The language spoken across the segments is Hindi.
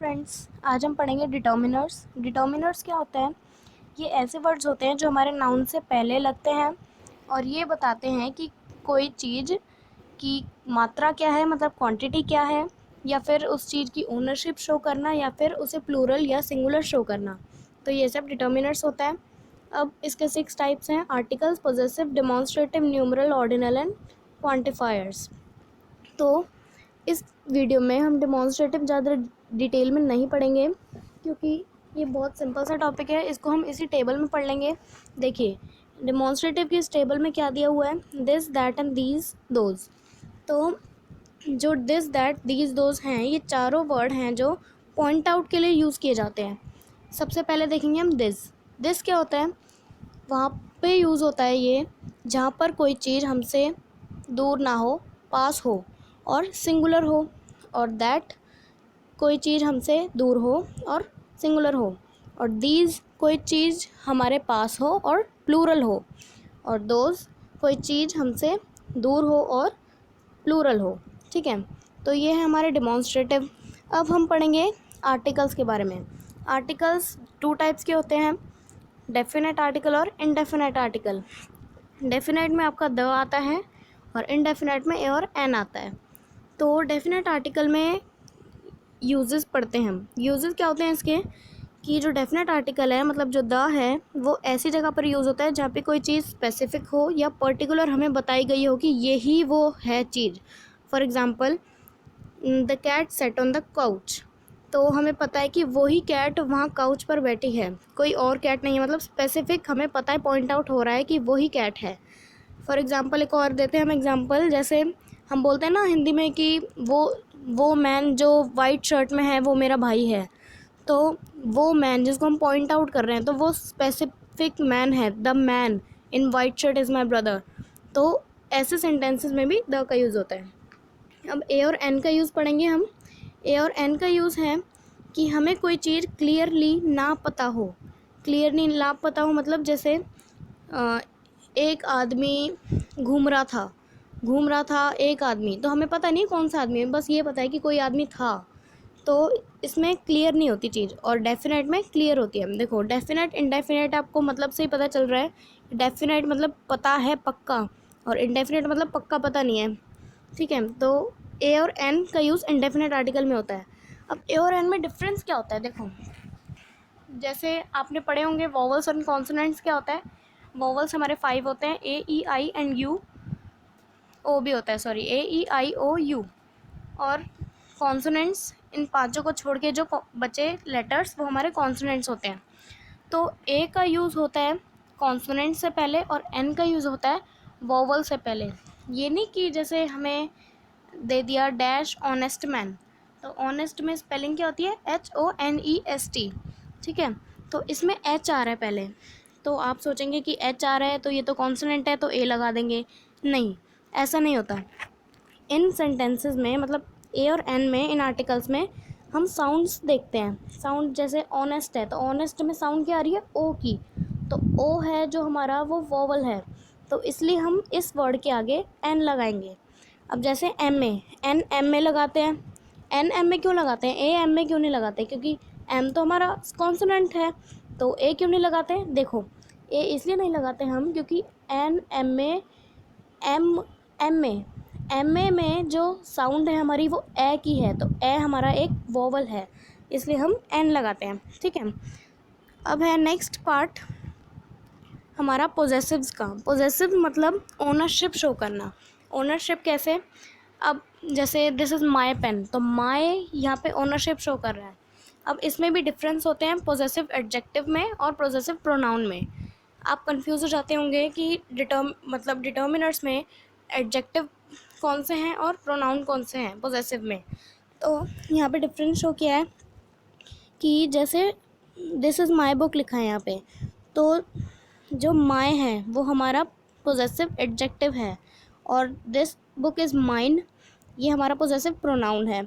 फ्रेंड्स, आज हम पढ़ेंगे डिटर्मिनर्स। डिटर्मिनर्स क्या होते हैं? ये ऐसे वर्ड्स होते हैं जो हमारे नाउन से पहले लगते हैं और ये बताते हैं कि कोई चीज़ की मात्रा क्या है, मतलब क्वांटिटी क्या है, या फिर उस चीज़ की ओनरशिप शो करना, या फिर उसे प्लूरल या सिंगुलर शो करना। तो ये सब डिटर्मिनर्स होता है। अब इसके 6 टाइप्स हैं: articles, possessive, demonstrative, numeral, ordinal and quantifiers. तो इस वीडियो में हम डेमोन्स्ट्रेटिव ज़्यादा डिटेल में नहीं पढ़ेंगे क्योंकि ये बहुत सिंपल सा टॉपिक है। इसको हम इसी टेबल में पढ़ लेंगे। देखिए, डेमोन्स्ट्रेटिव की इस टेबल में क्या दिया हुआ है? This, that and these, those. तो जो दिस, दैट, दीज, दोज हैं, ये चारों वर्ड हैं जो पॉइंट आउट के लिए यूज़ किए जाते हैं। सबसे पहले देखेंगे हम दिस। दिस क्या होता है? वहाँ पे यूज़ होता है ये जहाँ पर कोई चीज़ हमसे दूर ना हो, पास हो और सिंगुलर हो, और दैट कोई चीज़ हमसे दूर हो और सिंगुलर हो, और दीज कोई चीज़ हमारे पास हो और प्लूरल हो, और दोज कोई चीज़ हमसे दूर हो और प्लूरल हो। ठीक है, तो ये है हमारे डेमोन्स्ट्रेटिव। अब हम पढ़ेंगे आर्टिकल्स के बारे में। आर्टिकल्स 2 टाइप्स के होते हैं: डेफिनेट आर्टिकल और इनडेफिनेट आर्टिकल। डेफिनेट में आपका द आता है और इनडेफिनेट में ए और एन आता है। तो डेफिनेट आर्टिकल में यूजेस पढ़ते हैं हम। यूजेस क्या होते हैं इसके? कि जो डेफिनेट आर्टिकल है, मतलब जो द है, वो ऐसी जगह पर यूज़ होता है जहाँ पे कोई चीज़ स्पेसिफिक हो या पर्टिकुलर हमें बताई गई हो कि यही वो है चीज़। For example, the cat sat on the couch. तो हमें पता है कि वही कैट वहाँ काउच पर बैठी है, कोई और कैट नहीं है, मतलब स्पेसिफिक हमें पता है, पॉइंट आउट हो रहा है कि वही कैट है। फॉर एग्ज़ाम्पल एक और देते हैं हम एग्ज़ाम्पल। जैसे हम बोलते हैं ना हिंदी में कि वो मैन जो वाइट शर्ट में है वो मेरा भाई है। तो वो मैन जिसको हम पॉइंट आउट कर रहे हैं, तो वो स्पेसिफिक मैन है। The man in white shirt is my brother. तो ऐसे सेंटेंसेस में भी द का यूज़ होता है। अब ए और एन का यूज़ पढ़ेंगे हम। ए और एन का यूज़ है कि हमें कोई चीज़ क्लियरली ना पता हो। क्लियरली ना पता हो मतलब जैसे एक आदमी घूम रहा था एक आदमी, तो हमें पता नहीं कौन सा आदमी है, बस ये पता है कि कोई आदमी था। तो इसमें क्लियर नहीं होती चीज़, और डेफिनेट में क्लियर होती है। देखो, डेफिनेट इनडेफिनेट आपको मतलब से ही पता चल रहा है। डेफिनेट मतलब पता है पक्का, और इनडेफिनेट मतलब पक्का पता नहीं है। ठीक है, तो ए और एन का यूज़ इनडेफिनेट आर्टिकल में होता है। अब ए और एन में डिफरेंस क्या होता है? देखो, जैसे आपने पढ़े होंगे वोवल्स और कॉन्सोनेंट्स क्या होता है। वोवल्स हमारे 5 होते हैं: ए, ई, आई एंड यू। ओ भी होता है, sorry, A, E, I, O, U. और कॉन्सोनेंट्स, इन पांचों को छोड़ के जो बचे लेटर्स, वो हमारे कॉन्सोनेंट्स होते हैं। तो ए का यूज़ होता है कॉन्सोनेंट से पहले और एन का यूज़ होता है वोवल से पहले। ये नहीं कि जैसे हमें दे दिया डैश ऑनेस्ट मैन, तो ऑनेस्ट में स्पेलिंग क्या होती है? HONEST। ठीक है, तो इसमें एच आ रहा है पहले। तो आप सोचेंगे कि एच आ रहा है तो ये तो कॉन्सोनेंट है तो ए लगा देंगे। नहीं, ऐसा नहीं होता। इन सेंटेंसेस में, मतलब ए और एन में, इन आर्टिकल्स में हम साउंड्स देखते हैं। साउंड जैसे ऑनेस्ट है, तो ऑनेस्ट में साउंड क्या आ रही है? ओ की। तो ओ है जो हमारा, वो वोवल है, तो इसलिए हम इस वर्ड के आगे एन लगाएंगे। अब जैसे एम ए, एन एम में लगाते हैं। एन एम में क्यों लगाते हैं? ए एम में क्यों नहीं लगाते? क्योंकि एम तो हमारा कॉन्सोनेंट है, तो ए क्यों नहीं लगाते? देखो, ए इसलिए नहीं लगाते हम क्योंकि एन एम में, एम एम ए में जो साउंड है हमारी, वो ए की है, तो ए हमारा एक वोवल है, इसलिए हम एन लगाते हैं। ठीक है, अब है नेक्स्ट पार्ट हमारा पोजेसिव्स का। पोजेसिव मतलब ओनरशिप शो करना। ओनरशिप कैसे? अब जैसे दिस इज़ माई पेन, तो माई यहाँ पे ओनरशिप शो कर रहा है। अब इसमें भी डिफरेंस होते हैं पोजेसिव एडजेक्टिव में और पोजेसिव प्रोनाउन में। आप कंफ्यूज हो जाते होंगे कि डिटर्मिनर्स में एडजेक्टिव कौन से हैं और प्रोनाउन कौन से हैं पोजेसिव में। तो यहाँ पे डिफरेंस शो किया है कि जैसे दिस इज़ माई बुक लिखा है यहाँ पे, तो जो माई है वो हमारा पोजेसिव एडजेक्टिव है, और दिस बुक इज़ माइन ये हमारा पोजेसिव प्रोनाउन है।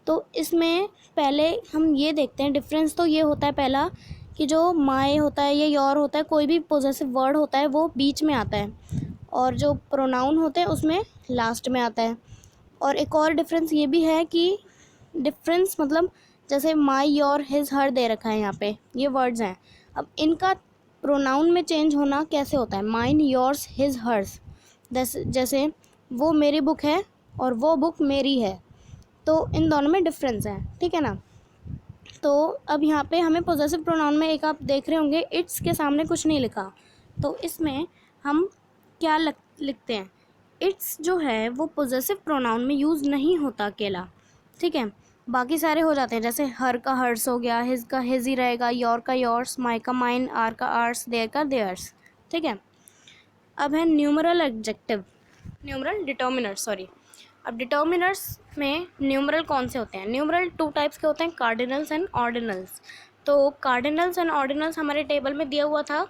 तो इसमें पहले हम ये देखते हैं, डिफरेंस तो ये होता है पहला कि जो माई होता है, ये योर होता है, कोई भी पोजेसिव वर्ड होता है वो बीच में आता है, और जो प्रोनाउन होते हैं उसमें लास्ट में आता है। और एक और डिफरेंस ये भी है कि डिफरेंस मतलब जैसे माई, योर, हिज, हर दे रखा है यहाँ पे, ये वर्ड्स हैं। अब इनका प्रोनाउन में चेंज होना कैसे होता है, माइन, योर्स, हिज, हर्स। जैसे वो मेरी बुक है और वो बुक मेरी है, तो इन दोनों में डिफरेंस है, ठीक है ना। तो अब यहाँ पे हमें पोजेसिव प्रोनाउन में एक आप देख रहे होंगे इट्स के सामने कुछ नहीं लिखा, तो इसमें हम क्या लिखते हैं, इट्स जो है वो पोजेसिव प्रोनाउन में यूज़ नहीं होता अकेला, ठीक है। बाकी सारे हो जाते हैं, जैसे हर का हर्स हो गया, हिज का हिज ही रहेगा, योर का योर्स, माई का माइन, आर का आर्स, देयर का देयर्स, ठीक है। अब है numeral adjective, numeral determiner, sorry. अब डिटर्मिनर्स में न्यूमरल कौन से होते हैं, न्यूमरल 2 टाइप्स के होते हैं, कार्डिनल्स एंड ऑर्डिनल्स। तो कार्डिनल्स एंड ऑर्डिनल्स हमारे टेबल में दिया हुआ था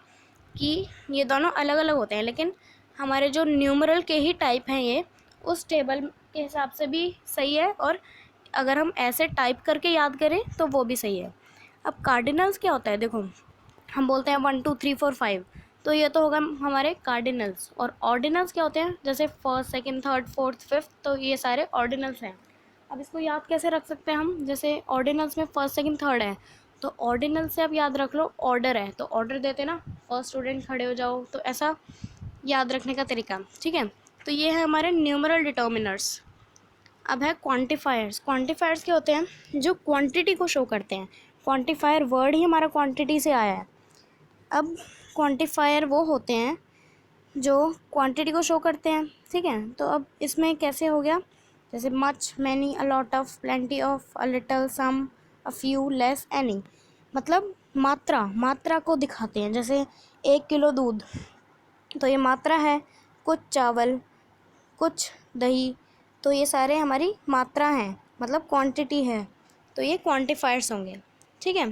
कि ये दोनों अलग अलग होते हैं, लेकिन हमारे जो न्यूमरल के ही टाइप हैं ये, उस टेबल के हिसाब से भी सही है, और अगर हम ऐसे टाइप करके याद करें तो वो भी सही है। अब कार्डिनल्स क्या होता है, देखो हम बोलते हैं 1 2 3 4 5, तो ये तो होगा हमारे कार्डिनल्स। और ऑर्डिनल्स क्या होते हैं, जैसे first, second, third, fourth, fifth, तो ये सारे ऑर्डिनल्स हैं। अब इसको याद कैसे रख सकते हैं हम, जैसे ऑर्डिनल्स में फर्स्ट, सेकंड, थर्ड है, तो ऑर्डिनल से आप याद रख लो ऑर्डर है, तो ऑर्डर देते ना, फर्स्ट स्टूडेंट खड़े हो जाओ, तो ऐसा याद रखने का तरीका, ठीक है। तो ये है हमारे न्यूमरल डिटर्मिनर्स। अब है क्वांटिफायर्स। क्वांटिफायर्स क्या होते हैं, जो क्वांटिटी को शो करते हैं। क्वांटिफायर वर्ड ही हमारा क्वांटिटी से आया है। अब क्वांटिफायर वो होते हैं जो क्वांटिटी को शो करते हैं, ठीक है। तो अब इसमें कैसे हो गया, जैसे much, many, a lot of, plenty of, a little, some, a few, less, any, मतलब मात्रा को दिखाते हैं। जैसे 1 किलो दूध, तो ये मात्रा है, कुछ चावल, कुछ दही, तो ये सारे हमारी मात्रा हैं, मतलब क्वांटिटी है, तो ये क्वांटिफायर्स होंगे, ठीक है।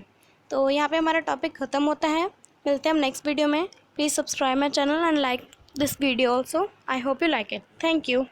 तो यहाँ पे हमारा टॉपिक ख़त्म होता है, मिलते हैं हम नेक्स्ट वीडियो में। Please subscribe my channel and like this video also. I hope you like it. Thank you.